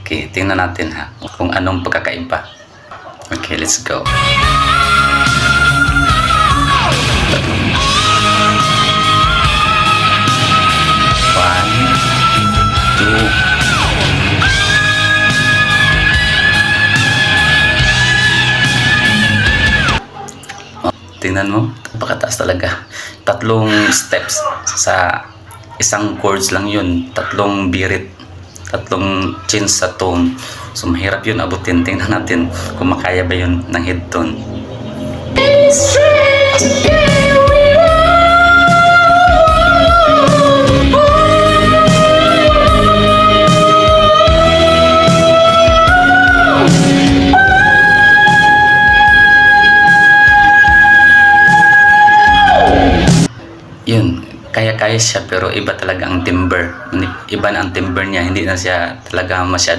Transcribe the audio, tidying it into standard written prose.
Okay, tingnan natin ha kung anong pagkakaiba. Okay, let's go. One, two. Tingnan mo, napakataas talaga. 3 steps sa isang chords lang yun. 3 birit, 3 chains sa tone. So mahirap yun abutin. Tingnan natin kung makaya ba yun ng head tone. Yun, kaya-kaya siya pero iba talaga ang timbre. Iba na ang timbre niya, hindi na siya talaga masyadong